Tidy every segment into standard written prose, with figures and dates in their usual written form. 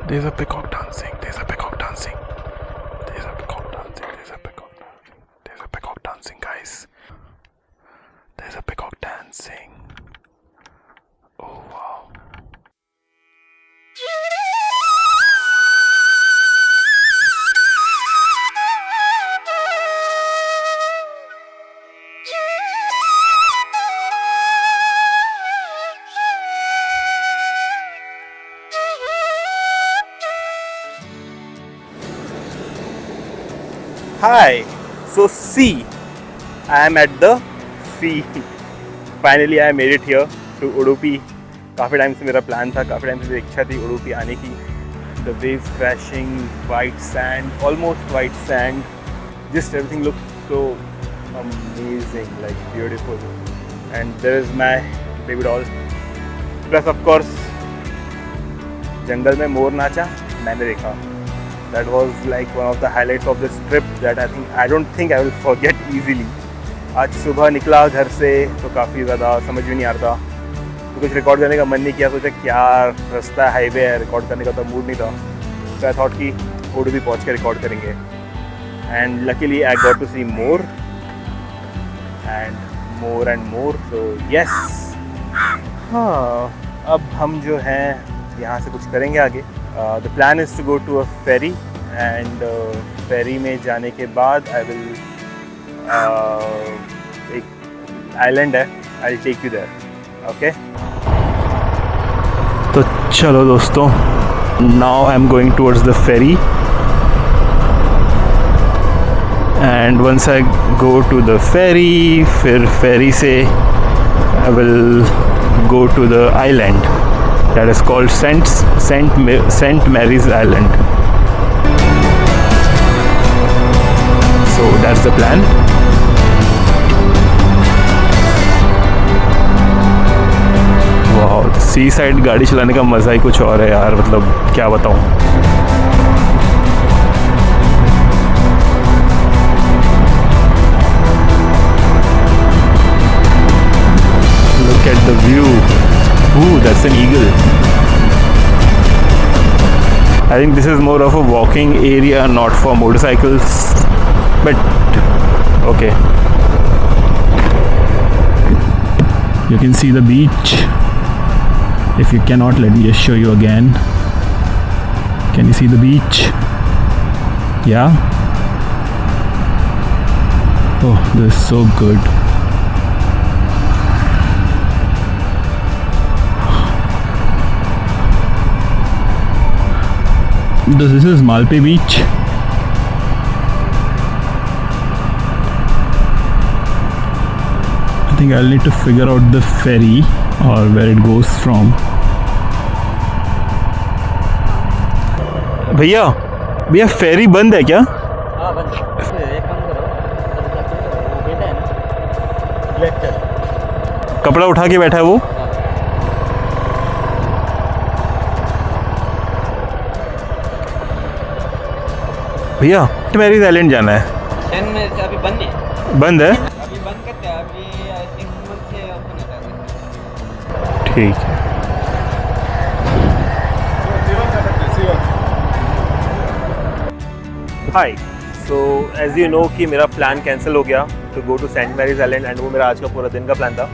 There's a peacock dancing. There's a peacock dancing. There's a peacock dancing. There's a peacock dancing. There's a peacock dancing, guys. There's a peacock dancing. Oh wow. Hi. So sea. I am at the sea. Finally I made it here to Udupi. काफ़ी time से मेरा plan था, काफ़ी time से मेरी इच्छा थी उडुपी आने की. The waves crashing, white sand, almost white sand. Just everything looks so amazing, like beautiful. And there is my baby doll. Plus of course, जंगल में मोर नाचा मैंने देखा. That was like one of the highlights of this trip that I don't think I will forget easily. आज सुबह निकला घर से तो काफ़ी ज़्यादा समझ भी नहीं आ रहा था, तो कुछ रिकॉर्ड करने का मन नहीं किया. सोचा क्या रास्ता हाईवे है, रिकॉर्ड करने का तो मूड नहीं था. So I thought कि उडुपी पहुँच के रिकॉर्ड करेंगे. And luckily I got to see more and more. So yes. हाँ, अब हम जो हैं यहाँ से कुछ करेंगे आगे. The plan is to go to a ferry and ferry में जाने के बाद I will एक island है, I'll take you there. Okay? तो चलो दोस्तों, now I'm going towards the ferry and once I go to the ferry, फिर ferry से I will go to the island that is called Saint Mary's Island. So that's the plan. वाह, सी side गाड़ी चलाने का मज़ा ही कुछ और है यार, मतलब क्या बताऊँ. Look at the view. Ooh, that's an eagle. I think this is more of a walking area, not for motorcycles. But okay. You can see the beach. If you cannot, let me just show you again. Can you see the beach? Yeah. Oh, this is so good. This is Malpe Beach. I think I'll need to figure out the ferry or where it goes from. भैया भैया फेरी बंद है क्या? हाँ बंद है. एक काम करो, वो बेटा है ना ब्लैक कलर, कपड़ा उठा के बैठा है वो. भैया सेंट मैरीज आइलैंड जाना है. सेंट मैरीज अभी बंद है. बंद है. अभी बंद करते हैं. अभी आई थिंक मंथ से ओपन होता है. ठीक है. Hi. So as you know कि मेरा प्लान कैंसिल हो गया to go to saint Mary's island and वो मेरा आज का पूरा दिन का प्लान था.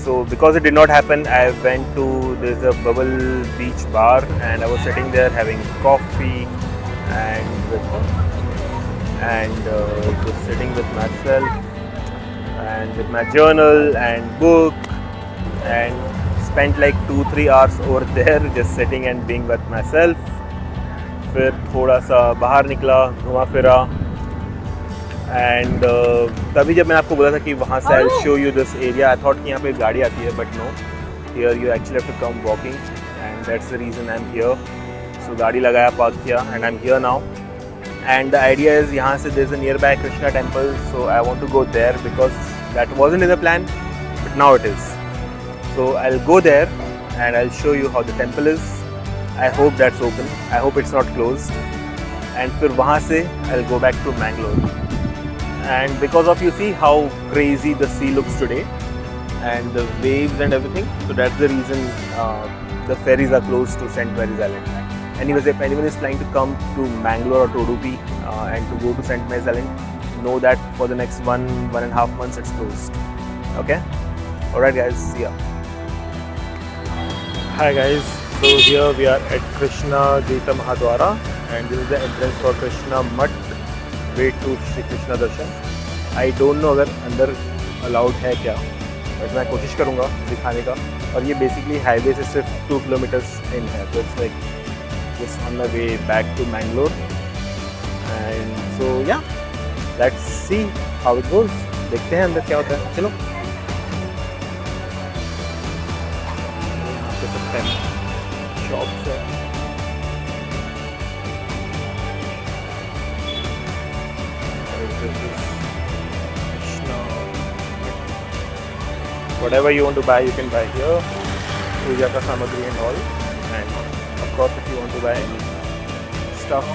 So because it did not happen, I went to there's a Bubble Beach bar and I was sitting there having coffee and just sitting with myself and with my journal and book and spent like 2-3 hours over there just sitting and being with myself. फिर थोड़ा सा बाहर निकला, घुमा फिरा and तभी जब मैंने आपको बोला था कि वहाँ से I will show you this area, I thought कि यहाँ पे गाड़ी आती है, but no, here you actually have to come walking and that's the reason I am here. So गाड़ी लगाया, पार्क किया and I am here now. And the idea is यहाँ से there is a nearby Krishna temple, so I want to go there because that wasn't in the plan but now it is. So I will go there and I will show you how the temple is. I hope that's open, I hope it's not closed. And फिर वहाँ से I will go back to Mangalore. And because of you see how crazy the sea looks today and the waves and everything, so that's the reason the ferries are closed to Saint Mary's Island. Anyways, if anyone is planning to come to Mangalore or to Udupi and to go to St. Mary's Island, know that for the next 1.5 months it's closed. Okay? Alright guys, see ya. Hi guys, so here we are at Krishna Gita Mahadwara and this is the entrance for Krishna Mutt way to Shri Krishna Darshan. I don't know अगर अंदर allowed है क्या, but मैं कोशिश करूँगा दिखाने का. और ये बेसिकली हाईवे से सिर्फ 2 किलोमीटर्स इन है, तो it's like just on the way back to Mangalore. And so yeah let's see how it goes. देखते हैं अंदर क्या होता है. चलो शॉप्स है. Whatever you want to buy, you can buy here. Puja ka samagri and all. And of course, if you want to buy stuff.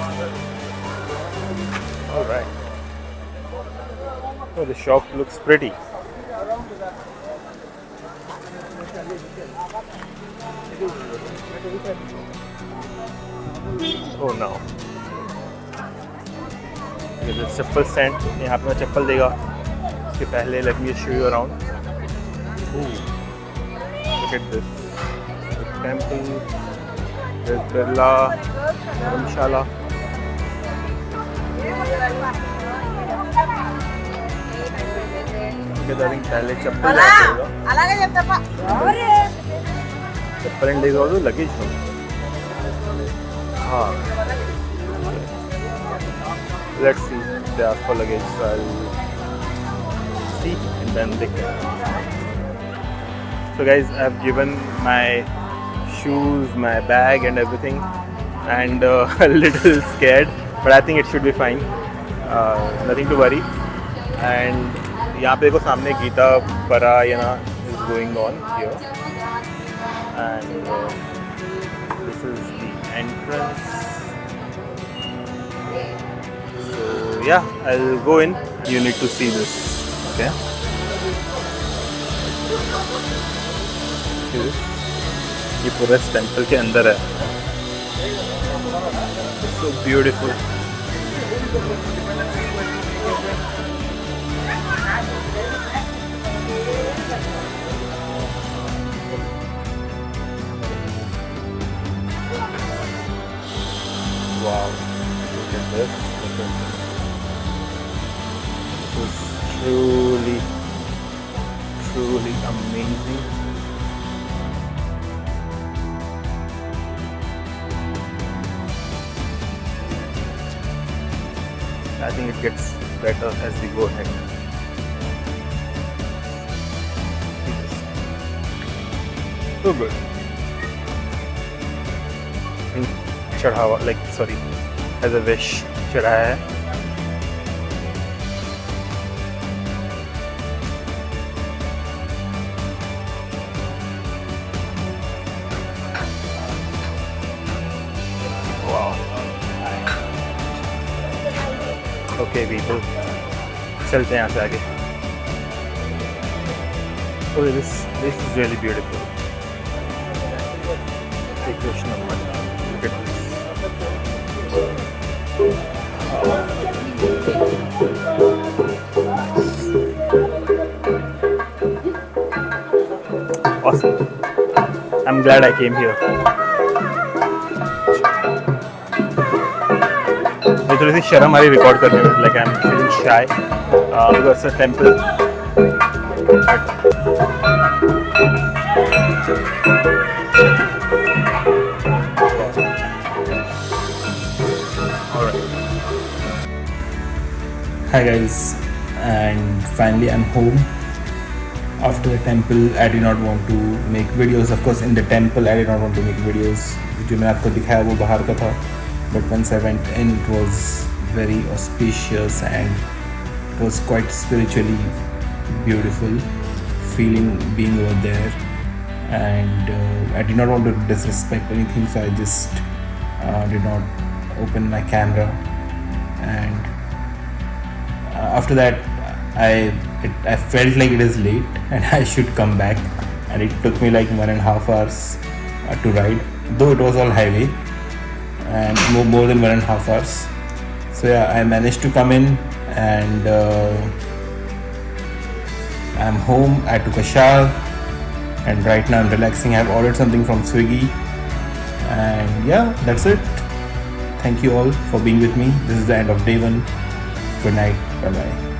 All right. Oh, the shop looks pretty. Oh no. This is chappal stand. यहाँ पे मैं चप्पल देगा. इसके पहले let me show you around. Ooh, look at this. The temple, there's Birla, Dharamshala. Okay, I think पहले चप्पल लेगा. चप्पल and there is also luggage. हाँ. Let's see. They ask for luggage, so I'll see and then देखते. So guys, I've given my shoes, my bag and everything, and a little scared, but I think it should be fine. Nothing to worry. And यहाँ पे देखो सामने Gita Parayana is going on here, and this is the entrance. So yeah, I'll go in. You need to see this. Okay. ये पूरा temple के अंदर है. So beautiful. Wow. Look at this. Look at this. This is truly amazing. I think it gets better as we go ahead. So good. चढ़ावा as a wish चढ़ाया है. Okay people, चलते हैं यहाँ से आगे. Oh, this is really beautiful. Krishna Mutt. Look at this. Awesome. I'm glad I came here. मुझे थोड़ी सी शर्म आ रही रिकॉर्ड करने में. Like I'm feeling shy because it's a temple. Hi guys, and finally I'm home after the temple. I did not want to make videos. Of course, in the temple I did not want to make videos. जो मैंने आपको दिखाया वो बाहर का था. But once I went in, it was very auspicious and it was quite spiritually beautiful feeling being over there. And I did not want to disrespect anything, so I just did not open my camera. And after that, I felt like it is late and I should come back. And it took me like 1.5 hours to ride, though it was all highway. and more than 1.5 hours. So yeah, I managed to come in and I'm home. I took a shower and right now I'm relaxing. I've ordered something from Swiggy and yeah, that's it. Thank you all for being with me. This is the end of day 1. Good night. Bye bye.